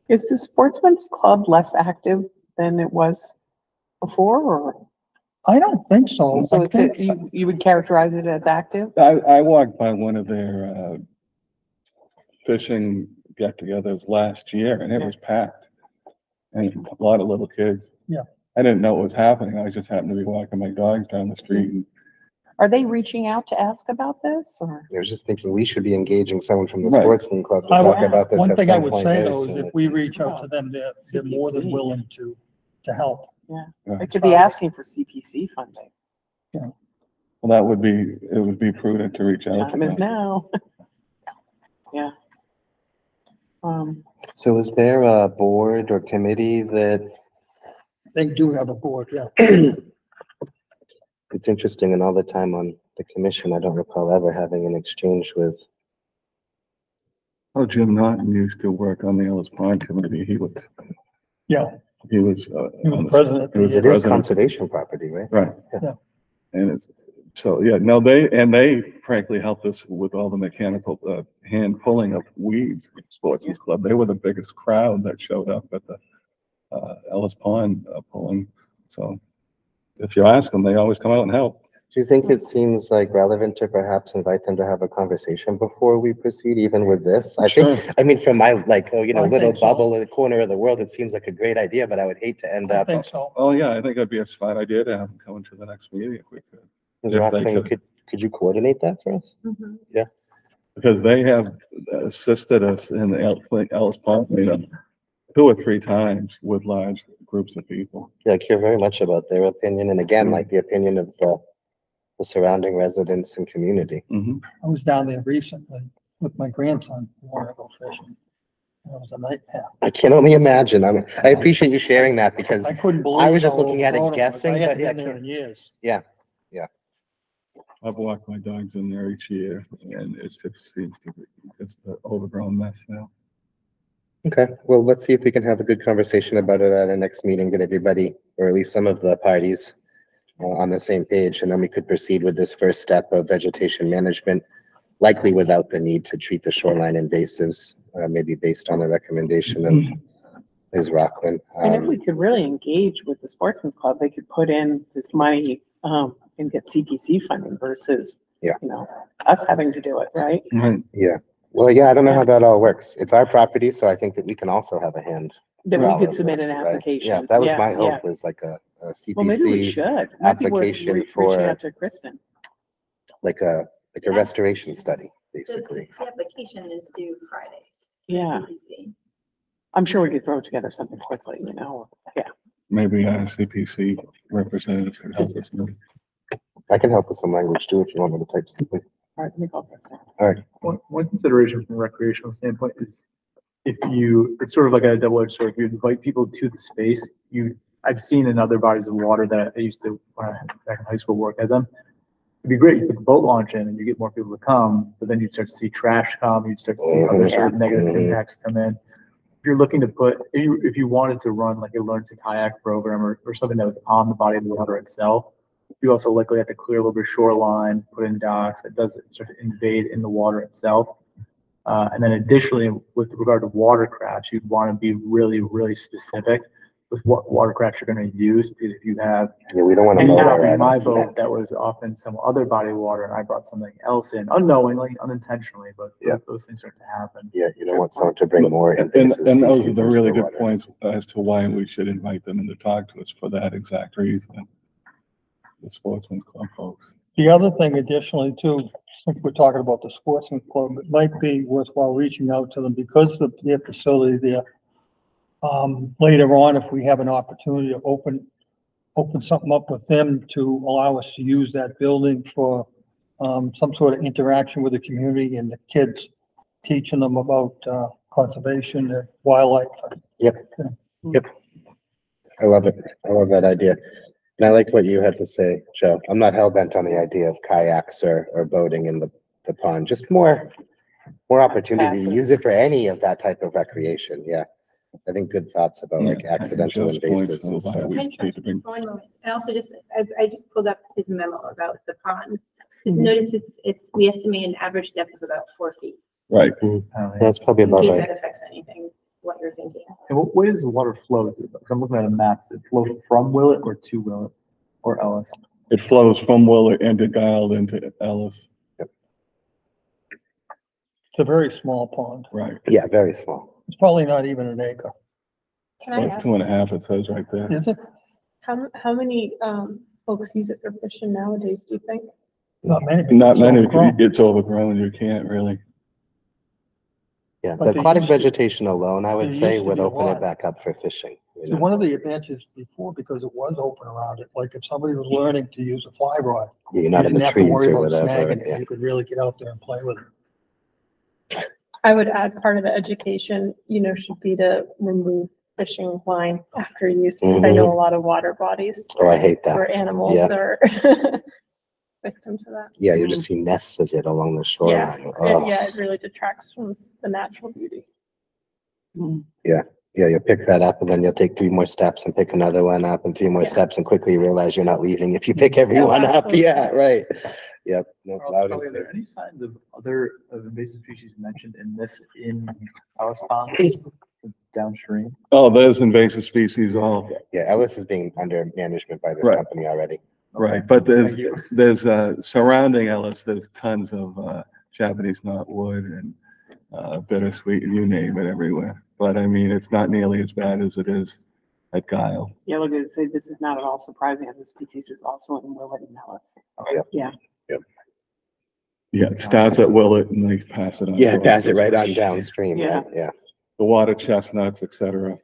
Is the Sportsman's Club less active than it was before, or? I don't think so. So I it's, think- you would characterize it as active? I walked by one of their fishing get-togethers last year, and it was packed. And a lot of little kids. Yeah. I didn't know what was happening. I just happened to be walking my dogs down the street. And Are they reaching out to ask about this, or? I was just thinking we should be engaging someone from the Right. Sportsman Club to I talk would- about this One at thing I some would point say very though is soon. if we reach out to them, they're more than CPC. willing to help. They could be asking for CPC funding. well, it would be prudent to reach out to Time is them. now. Yeah. So is there a board or committee that, They do have a board, yeah. it's interesting, and all the time on the commission, I don't recall ever having an exchange with, Oh, Jim Norton used to work on the Ellis Pond Committee. He was. Yeah. He was. He was president. He was it is president. conservation property, right? Right. Yeah. And it's, so, yeah, no, they frankly helped us with all the mechanical, hand pulling of weeds at Sportsman's Club. They were the biggest crowd that showed up at the, Ellis Pond pulling. So if you ask them, they always come out and help. Do you think it seems like relevant to perhaps invite them to have a conversation before we proceed, even with this? I think, Sure. I mean, from my, like, oh, you know, I little think so. bubble in the corner of the world, it seems like a great idea, but I would hate to end I up. think so. Oh, yeah, I think it'd be a smart idea to have them come into the next meeting if we could. Ms. if they Rockland, could. could you coordinate that for us? Because they have assisted us in the Ellis Pond, you know, 2 or 3 times with large groups of people. Yeah, I care very much about their opinion, and again, like the opinion of the surrounding residents and community. Mhm. I was down there recently with my grandson, who wanted to go fishing. And it was a nightmare. I can only imagine. I appreciate you sharing that because I couldn't believe. I was just how looking at it overgrown was. guessing, I but hadn't yeah, been there in years. I've walked my dogs in there each year and it just seems to be just an overgrown mess now. okay, well, let's see if we can have a good conversation about it at our next meeting, get everybody, or at least some of the parties on the same page, and then we could proceed with this first step of vegetation management, likely without the need to treat the shoreline invasives, maybe based on the recommendation of Ms. Rockland. And if we could really engage with the Sportsman's Club, they could put in this money, and get CPC funding versus, Yeah. you know, us having to do it, right? Right. Yeah, well, yeah, I don't know how that all works. It's our property, so I think that we can also have a hand. That in all we could of submit this, an right? application. Yeah, that was my Yeah. hope, was like a Well, maybe we CPC, should. It might be worth application reaching for- out to Kristen. like a restoration study, basically. The application is due Friday. Yeah, I'm sure we could throw together something quickly, you know? Yeah. Maybe our CPC representative could help us. I can help with some language too, if you want me to type something. All right, let me go. All right, One consideration from a recreational standpoint is if it's sort of like a double-edged sword. If you invite people to the space, I've seen in other bodies of water that I used to, when I back in high school, work at them. It'd be great, you put the boat launch in and you get more people to come, but then you'd start to see trash come, you'd start to see other sort of negative impacts come in. If you're looking to if you wanted to run like a learn to kayak program or something that was on the body of the water itself, you also likely have to clear a little bit of shoreline, put in docks, that does sort of invade in the water itself. And then additionally, with regard to watercrafts, you'd want to be really, really specific with what watercraft you're going to use. Because if you have, we don't want to and motor now in right my off. boat, that was often some other body of water, and I brought something else in, unknowingly, unintentionally, but those things start to happen. Yeah, you don't want someone to bring more. And invasive those are species the into really the good water. points as to why we should invite them in to talk to us for that exact reason. The Sportsman's Club folks. The other thing additionally too, since we're talking about the Sportsman's Club, it might be worthwhile reaching out to them because of their facility there. Later on, if we have an opportunity to open something up with them to allow us to use that building for some sort of interaction with the community and the kids, teaching them about conservation and wildlife. Yep. I love it. I love that idea. And I like what you had to say, Joe. I'm not hell bent on the idea of kayaks or boating in the pond, just more opportunity to use it for any of that type of recreation. Yeah. I think good thoughts about like accidental Joe's points invasives and of stuff. why we need to bring- One moment. And also I just pulled up his memo about the pond. Just notice we estimate an average depth of about 4 feet. Right. That's probably In about case right. that affects anything, what you're thinking. And what way does the water flow? I'm looking at a map. Does it flow from Willett or to Willett or Ellis? It flows from Willett into Guile into Ellis. It's a very small pond. Right. Yeah, very small. It's probably not even an acre. Can I Well, it's ask, 2.5, it says right there. Is it? how many, folks use it for fishing nowadays, do you think? Not many. Not It's many, overgrown. it's overgrown, you can't really. Yeah, But the there aquatic used to- vegetation alone, I there would used say, to would be a open it lot. back up for fishing. you See, know? one of the advantages before, because it was open around it, like if somebody was learning to use a fly rod, Yeah, you're you not in didn't the have to trees worry or about whatever. snagging it. Yeah. You could really get out there and play with it. I would add part of the education, should be to remove fishing line after use, because I know a lot of water bodies Oh, I hate that. where animals Yeah. are victim to that. Yeah, you just see nests of it along the Yeah, shoreline. Oh. yeah, it really detracts from the natural beauty. Yeah, you'll pick that up and then you'll take 3 more steps and pick another one up and 3 more Yeah. steps and quickly realize you're not leaving if you pick everyone up. absolutely. Yeah, right. Yep. No, loud and Are clear. there any signs of other invasive species mentioned in Alice Pond downstream? Oh, there's invasive species all, Yeah, Ellis is being under management by this Right. company already. right, but Thank you. there's surrounding Ellis, there's tons of Japanese knotwood and bittersweet, and you name it everywhere. But I mean, it's not nearly as bad as it is at Guile. Yeah, look, I'd say this is not at all surprising, and the species is also in Willett and Ellis. Yep. Yeah. Yeah, it starts at Willett and they pass it on. Yeah, to pass us. it right on downstream, Yeah. right? Yeah. The water chestnuts, et cetera.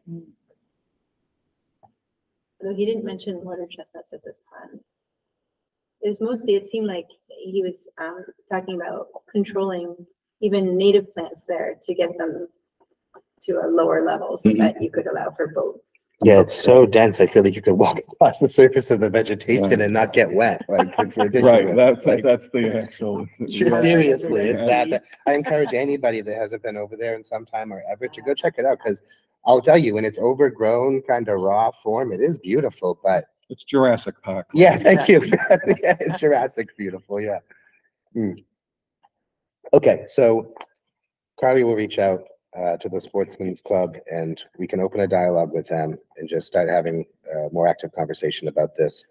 Although he didn't mention water chestnuts at this pond. It seemed like he was talking about controlling even native plants there to get them to a lower level so that you could allow for boats. Yeah, it's so dense. I feel like you could walk across the surface of the vegetation and not get wet. Like, it's ridiculous. Right, that's, Like, that's the actual. seriously, it's Yeah. that. I encourage anybody that hasn't been over there in some time or ever to go check it out, because I'll tell you, when it's overgrown, kind of raw form, it is beautiful, but It's Jurassic Park. yeah, thank you. Yeah, it's Jurassic beautiful, yeah. Okay, so Carly will reach out to the Sportsman's Club and we can open a dialogue with them and just start having a more active conversation about this.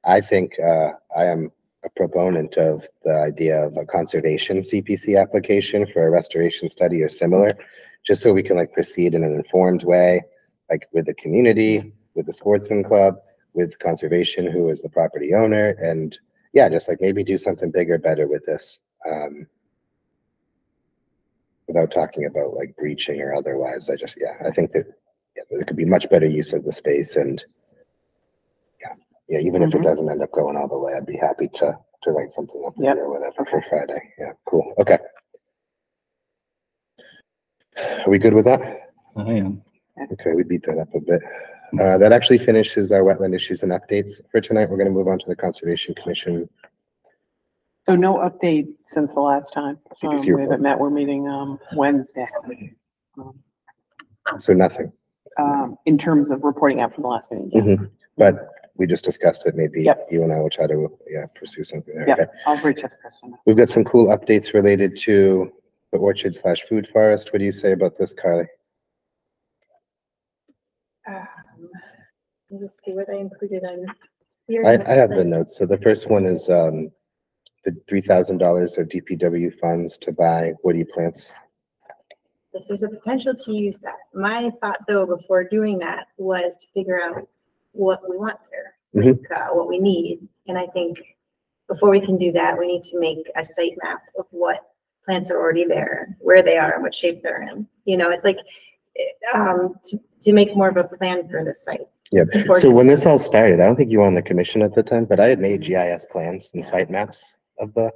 I think I am a proponent of the idea of a conservation CPC application for a restoration study or similar, just so we can like proceed in an informed way, like with the community, with the Sportsman Club, with conservation, who is the property owner, and yeah, just like maybe do something bigger, better with this. Without talking about like breaching or otherwise, I think that there could be much better use of the space, and yeah, even if it doesn't end up going all the way, I'd be happy to write something up Yep. or whatever for Friday. Yeah, cool. Okay. Are we good with that? I am. Okay, we beat that up a bit. That actually finishes our wetland issues and updates for tonight. We're gonna move on to the Conservation Commission. So no update since the last time. CPC We report. haven't met. We're meeting, Wednesday. So nothing. In terms of reporting out from the last meeting. Mhm. But we just discussed it. Maybe Yep. you and I will try to, pursue something there. Yeah, Okay. I'll reach out to Kristen. We've got some cool updates related to the orchard/food forest. What do you say about this, Carly? Let me just see what I included on. I have the notes. So the first one is, the $3,000 of DPW funds to buy woody plants. Yes, there's a potential to use that. My thought though, before doing that, was to figure out what we want there, what we need. And I think before we can do that, we need to make a site map of what plants are already there, where they are and what shape they're in. You know, it's like, to make more of a plan for the site. Yeah. Before So just- when this all started, I don't think you were on the commission at the time, but I had made GIS plans and site maps of the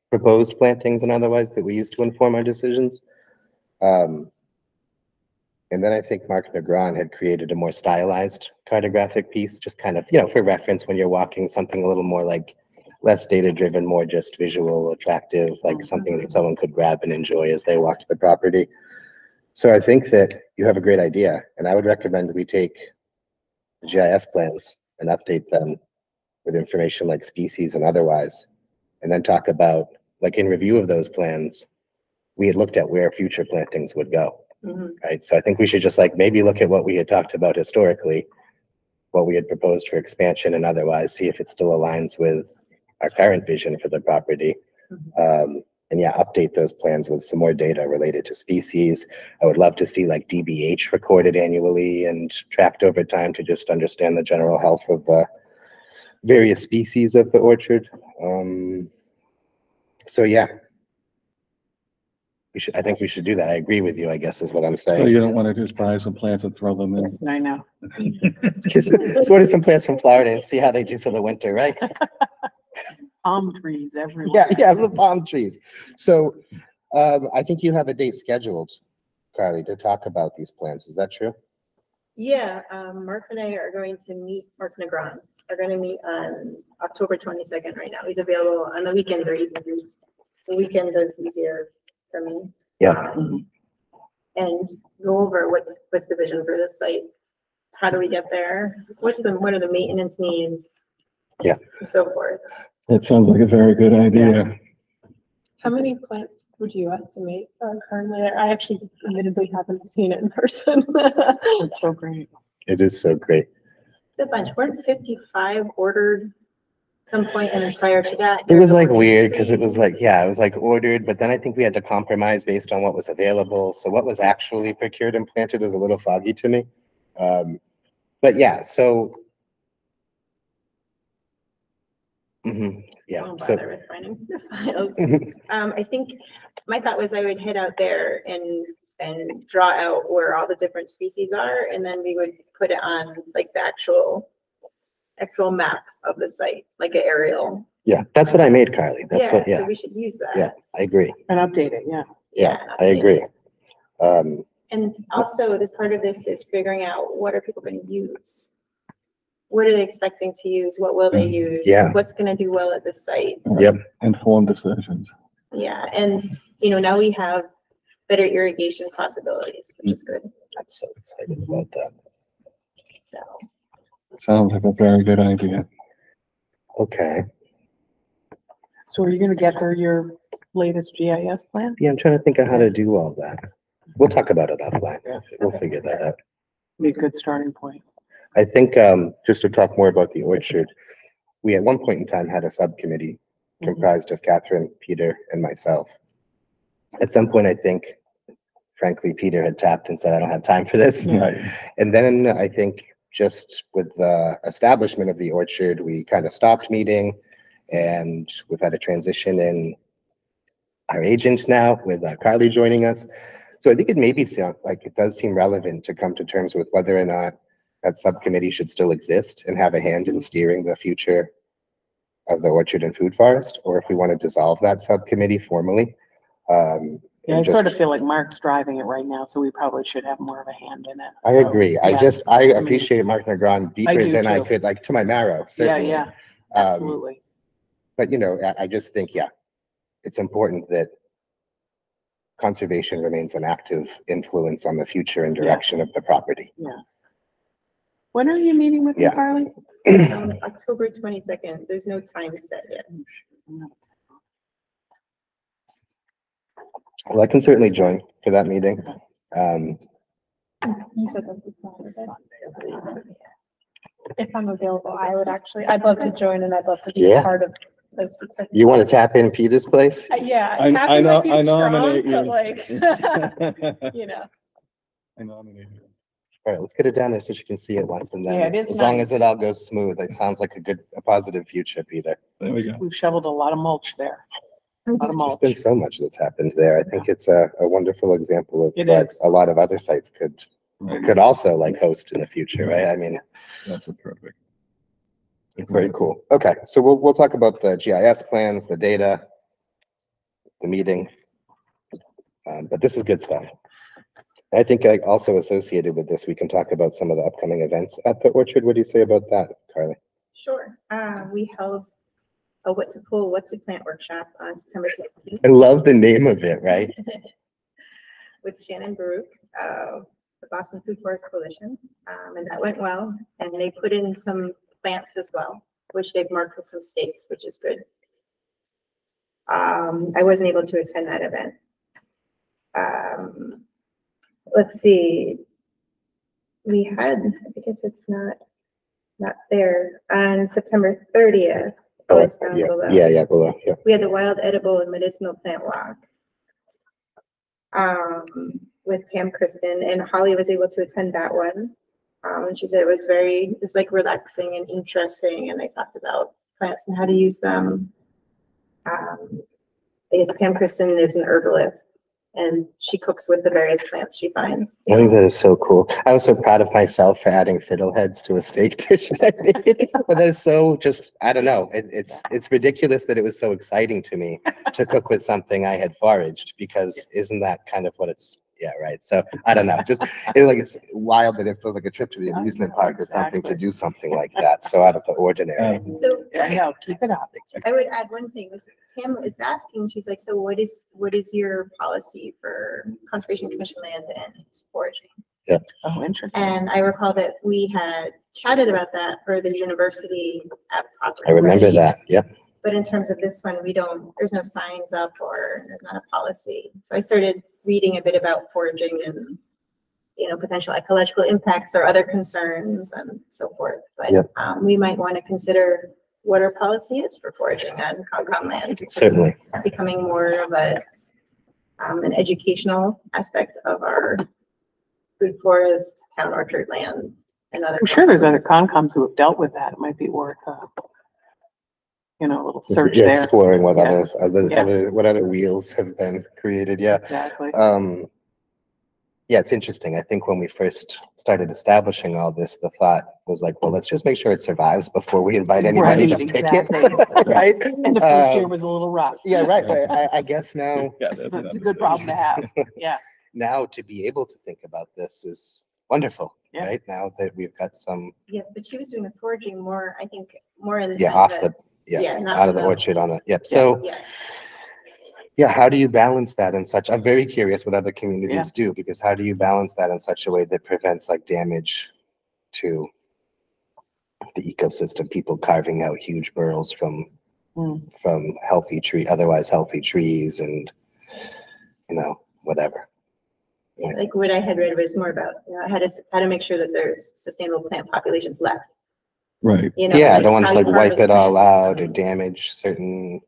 proposed plantings and otherwise that we used to inform our decisions. And then I think Mark Negron had created a more stylized cartographic piece, just kind of, for reference when you're walking, something a little more like less data driven, more just visual, attractive, like something that someone could grab and enjoy as they walk to the property. So I think that you have a great idea, and I would recommend we take the GIS plans and update them with information like species and otherwise, and then talk about, like in review of those plans, we had looked at where future plantings would go. Right, so I think we should just like maybe look at what we had talked about historically, what we had proposed for expansion and otherwise, see if it still aligns with our current vision for the property. And yeah, update those plans with some more data related to species. I would love to see like DBH recorded annually and tracked over time to just understand the general health of the various species of the orchard. So yeah. I think we should do that. I agree with you, I guess is what I'm So saying. you don't want to just buy some plants and throw them in. I know. Let's order some plants from Florida and see how they do for the winter, right? Palm trees everywhere. Yeah, the palm trees. So, I think you have a date scheduled, Carly, to talk about these plants. Is that true? Yeah, Mark and I are going to meet, Mark Negron, are going to meet on October 22nd right now. He's available on the weekends or evenings. The weekends is easier for me. Yeah. And go over what's the vision for this site? How do we get there? What are the maintenance needs? Yeah. And so forth. That sounds like a very good idea. How many plants would you estimate are currently there? I actually admittedly haven't seen it in person. It's so great. It is so great. It's a bunch. Weren't 55 ordered some point and then prior to that? It was like weird because it was like, yeah, it was like ordered, but then I think we had to compromise based on what was available. So what was actually procured and planted is a little foggy to me. But yeah, so. Yeah. Don't So, bother with finding the files. I think my thought was I would head out there and draw out where all the different species are, and then we would put it on like the actual map of the site, like an aerial. yeah, that's what I made, Carly. That's Yeah, what, so yeah, we should use that. yeah, I agree. And update it, yeah. Yeah, and I update agree. it. And also, this part of this is figuring out what are people going to use? What are they expecting to use? What will they use? Yeah. What's going to do well at the site? Yep. Informed decisions. Yeah, and now we have better irrigation possibilities, which is good. I'm so excited about that. So, Sounds like a very good idea. Okay. So are you gonna get her your latest GIS plan? Yeah, I'm trying to think of how to do all that. We'll talk about it offline. We'll figure that out. Be a good starting point. I think, just to talk more about the orchard, we at one point in time had a subcommittee comprised of Catherine, Peter, and myself. At some point, I think, frankly, Peter had tapped and said, I don't have time for this. Right. And then I think just with the establishment of the orchard, we kind of stopped meeting, and we've had a transition in our agent now with Carly joining us. So I think it maybe sound like it does seem relevant to come to terms with whether or not that subcommittee should still exist and have a hand in steering the future of the orchard and food forest, or if we want to dissolve that subcommittee formally, Yeah, I and sort just- of feel like Mark's driving it right now, so we probably should have more of a hand in it. I So, agree. I yeah. I appreciate Mark Negron deeper do than I too. could, like, to my marrow, Yeah, certainly. yeah, Um, absolutely. But, you know, I just think, yeah, it's important that conservation remains an active influence on the future and direction of the property. When are you meeting with me, Yeah. Carly? October 22nd. There's no time set yet. Well, I can certainly join for that meeting. Um, You said that's the Saturday. If I'm available, I would actually, I'd love to join and I'd love to be Yeah. part of this. because- you want to tap in Peter's place? Yeah. I Kathy might be I strong, nominate but you. like, you know. I nominate you. All right, let's get it down there so she can see it once and Yeah, then, it is as long as nice. it all goes smooth, it sounds like a positive future, Peter. There we go. We've shoveled a lot of mulch there. A lot of There's mulch. been so much that's happened there. I think it's a wonderful example of It what is. a lot of other sites could also like host in the future, right? I mean, That's a perfect. very cool. Okay, so we'll talk about the GIS plans, the data, the meeting. But this is good stuff. I think also associated with this, we can talk about some of the upcoming events at the Orchard. What do you say about that, Carly? Sure. We held a what to pull, what to plant workshop on September 16th I love the name of it, right? with Shannon Baruch, the Boston Food Forest Coalition. And that went well. And they put in some plants as well, which they've marked with some stakes, which is good. I wasn't able to attend that event. Let's see. We had, I guess it's not there, on September 30th. Oh, it's down yeah, below. yeah, below, yeah. We had the wild edible and medicinal plant walk. With Pam Kristen, and Holly was able to attend that one. And she said it was like relaxing and interesting, and they talked about plants and how to use them. I guess Pam Kristen is an herbalist, and she cooks with the various plants she finds. I think that is so cool. I was so proud of myself for adding fiddleheads to a steak dish. But it's so just, I don't know. It's ridiculous that it was so exciting to me to cook with something I had foraged, because isn't that kind of what it's, yeah, right. So I don't know, it's wild that it feels like a trip to the amusement park or something to do something like that. So out of the ordinary. So I know, keep it up. I would add one thing. Pam is asking, she's like, so what is your policy for Conservation Commission land and foraging? Oh, interesting. And I recall that we had chatted about that for the university app property. I remember right? that. Yep. But in terms of this one, there's no signs up or there's not a policy. So I started reading a bit about foraging and, potential ecological impacts or other concerns and so forth. But Yep. we might want to consider what our policy is for foraging on Concom land. It's Certainly. becoming more of an educational aspect of our food forest, town orchard land and other. I'm sure there's other farmlands. Concoms who have dealt with that. It might be worth, a little search Yeah, there. exploring what Yeah. what other wheels have been created. Yeah. Exactly. Yeah, it's interesting. I think when we first started establishing all this, the thought was like, well, let's just make sure it survives before we invite anybody to Right, pick exactly. it. Right? And the first year was a little rough. Yeah, right. But I guess now, Yeah, that's an It's a good problem to have. Yeah. now to be able to think about this is wonderful, Yeah. right? Now that we've got some, Yes, but she was doing the foraging more, I think, more in. yeah, off the, yeah, not out of the the- orchard on it. Yep. So, Yes. yeah, how do you balance that in such, I'm very curious what other communities do, because how do you balance that in such a way that prevents like damage to the ecosystem, people carving out huge burrows from otherwise healthy trees and, whatever. Yeah, like what I had read was more about, how to make sure that there's sustainable plant populations left. Right. Yeah, I don't want how to you like wipe harvest it all plants. out or damage certain,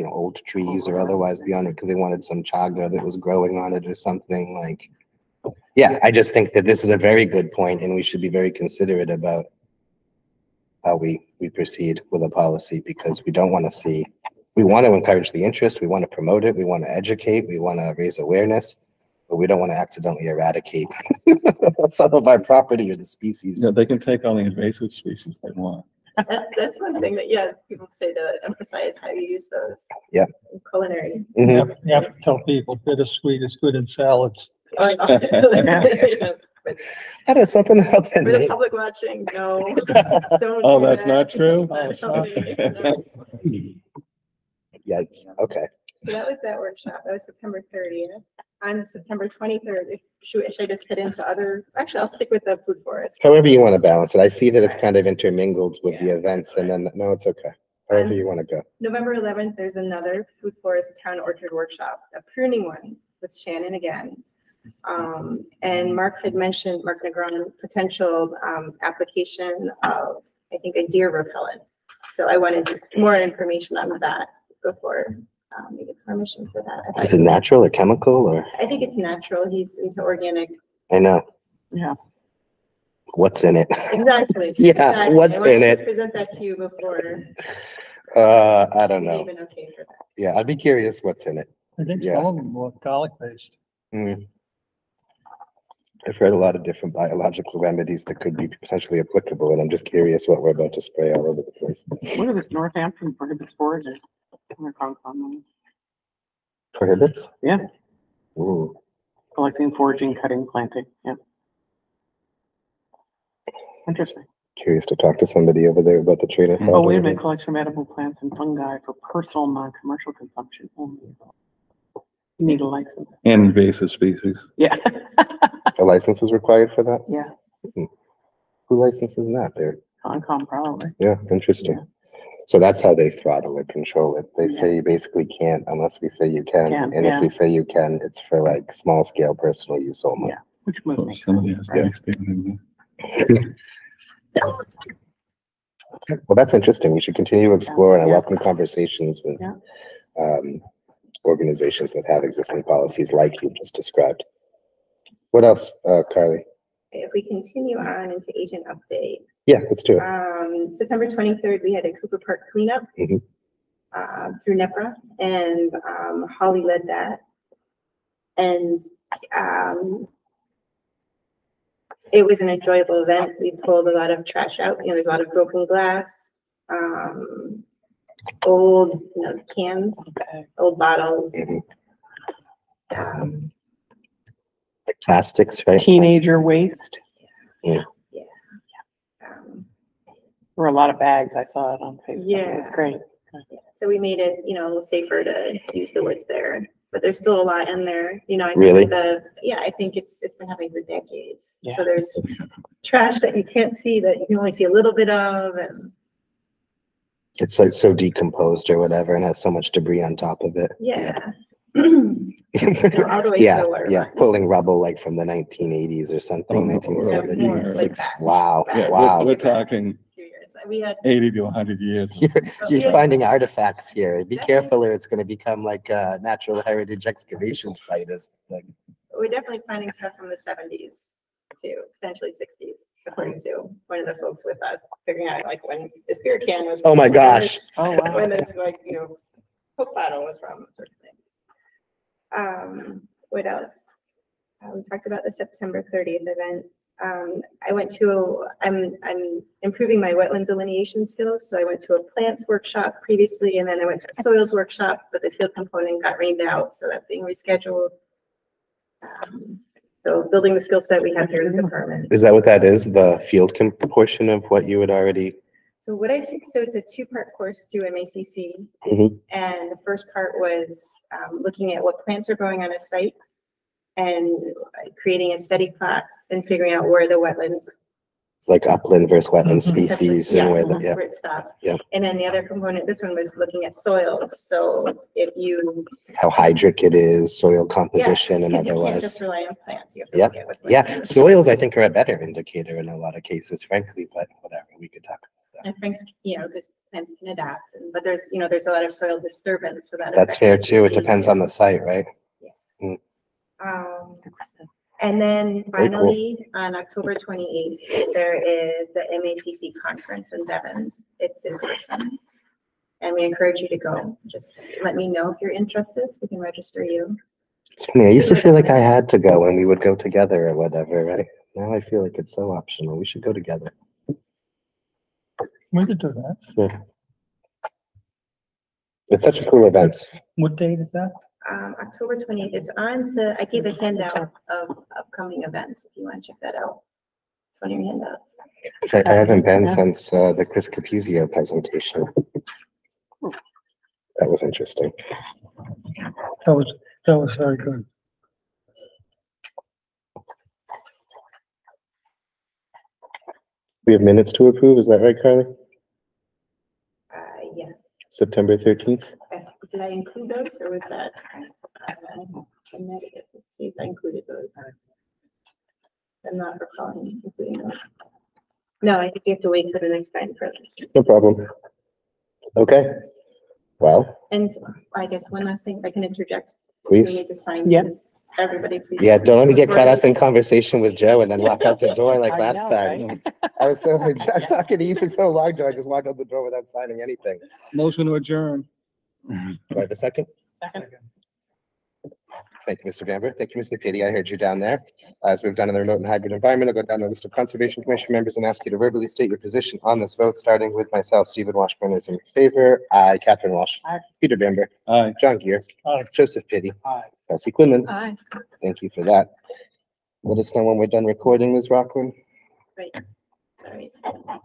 old trees or otherwise be on it because they wanted some chaga that was growing on it or something like. Yeah, I just think that this is a very good point and we should be very considerate about how we proceed with a policy, because we don't want to see, we want to encourage the interest, we want to promote it, we want to educate, we want to raise awareness, but we don't want to accidentally eradicate some of our property or the species. Yeah, they can take all the invasive species they want. That's one thing that, yeah, people say to emphasize how you use those. Yeah. in Culinary. Mhm. You have to tell people bittersweet is good in salads. But I don't something about that For the name. public watching, no. Don't Oh, do that's that. not true? Oh, it's not. Yikes, okay. So that was that workshop. That was September 30th. On September 23rd, should I just head into other, actually, I'll stick with the food forest. However you want to balance it. I see that it's kind of intermingled with the events and then, no, it's okay. However you want to go. November 11th, there's another food forest town orchard workshop, a pruning one with Shannon again. And Mark had mentioned, Mark Negron, potential application of, I think, a deer repellent. So I wanted more information on that before we get permission for that. Is it natural or chemical or? I think it's natural. He's into organic. I know. Yeah. What's in it? Exactly. Yeah, exactly. what's I wanted in to it? Present that to you before. I don't we know. gave an okay for that. Yeah, I'd be curious what's in it. I think Yeah. some of them were garlic based. Mm. I've heard a lot of different biological remedies that could be potentially applicable, and I'm just curious what we're about to spray all over the place. What are this Northampton prohibits foraging? They're called, Prohibits? Yeah. Ooh, Collecting, foraging, cutting, planting, yeah. Interesting. curious to talk to somebody over there about the train of thought. Oh, wait a over minute, collection of edible plants and fungi for personal, non-commercial consumption only. You need a license. And invasive species. Yeah. there. A license is required for that? Yeah, Who licenses that there? Concom probably. Yeah, interesting. So that's how they throttle it, control it. They say you basically can't unless we say you can. Can, And if yeah. we say you can, it's for like small scale personal use only. Yeah. Which would So make somebody sense, has to right? expand it. Well, that's interesting. We should continue to explore, and I Yeah. welcome conversations with Yeah. organizations that have existing policies like you just described. What else, Carly? If we continue on into agent update, Yeah, let's do it. September 23rd, we had a Cooper Park cleanup Mhm. Through NEPRA, and Holly led that. And it was an enjoyable event. We pulled a lot of trash out. There's a lot of broken glass, old, cans, old bottles. Mhm. Um, Like plastics, right? Teenager waste. um, There were a lot of bags. I saw it on Facebook. It was Yeah. great. So we made it, a little safer to use the words there, but there's still a lot in there, I think Really? I think it's been happening for decades. Yeah. So there's trash that you can't see, that you can only see a little bit of, and It's like so decomposed or whatever and has so much debris on top of it. yeah. Yeah, All the way to the water yeah, line. pulling rubble like from the 1980s or something, Oh, no, 1970s. like It's- Wow, Yeah, wow. we're talking Few years. We had, 80 to 100 years. You're finding artifacts here. Be careful or it's gonna become like a natural heritage excavation site or something. we're definitely finding stuff from the 70s too, potentially 60s, according to one of the folks with us, figuring out like when the beer can was. Oh my gosh. Oh, wow. When this Coke bottle was from, sort of thing. What else? We talked about the September 30th event. I'm improving my wetland delineation skills. So I went to a plants workshop previously, and then I went to a soils workshop, but the field component got rained out, so that's being rescheduled. So building the skill set we have here in the department. Is that what that is? The field portion of what you had already? So what I took, so it's a 2-part course through MACC. Mhm. And the first part was looking at what plants are growing on a site and creating a study plot and figuring out where the wetlands. Like upland versus wetland Mhm. species and where the, yeah. Where it stops. Yeah. And then the other component, this one was looking at soils. So if you. How hydric it is, soil composition and Yes, 'cause you can't otherwise. just rely on plants. You have to Yep. look at what's. Yeah, soils I think are a better indicator in a lot of cases, frankly, but whatever, we could talk. And Frank's, because plants can adapt, but there's a lot of soil disturbance, so that. That's affects fair what you too. It see. depends on the site, right? And then Very cool. finally, on October 28th, there is the MACC conference in Devens. It's in person. And we encourage you to go. Just let me know if you're interested, so we can register you. It's funny. I used to feel like I had to go and we would go together or whatever, right? Now I feel like it's so optional. We should go together. We could do that. It's such a cool event. What date is that? October 20th. It's on I gave a handout of upcoming events, if you want to check that out. It's one of your handouts. I haven't been since the Chris Capizio presentation. That was interesting. That was very good. We have minutes to approve, is that right, Carly? Yes. September 13th? Okay. Did I include those or was that? Let's see if I included those. I'm not recalling including those. No, I think you have to wait for the next time for it. No problem. Okay, well, And I guess one last thing, if I can interject. We please. need to sign Yes. this. Everybody, please. Yeah, sign don't let me this. get caught up in conversation with Joe and then walk out the door like I last know, time. right? I was I was talking to you for so long, Joe, I just walked out the door without signing anything. Motion to adjourn. Do I have a second? Second. Thank you, Mr. Bamber. Thank you, Mr. Petty. I heard you down there. As we've done in the remote and hybrid environment, I'll go down the list of Conservation Commission members and ask you to verbally state your position on this vote, starting with myself. Stephen Washburn is in favor. Aye. Catherine Walsh. Aye. Peter Bamber. Aye. John Gear. Aye. Joseph Petty. Aye. Kelsey Quinlan. Aye. Thank you for that. Let us know when we're done recording, Ms. Rockland. Right. All right.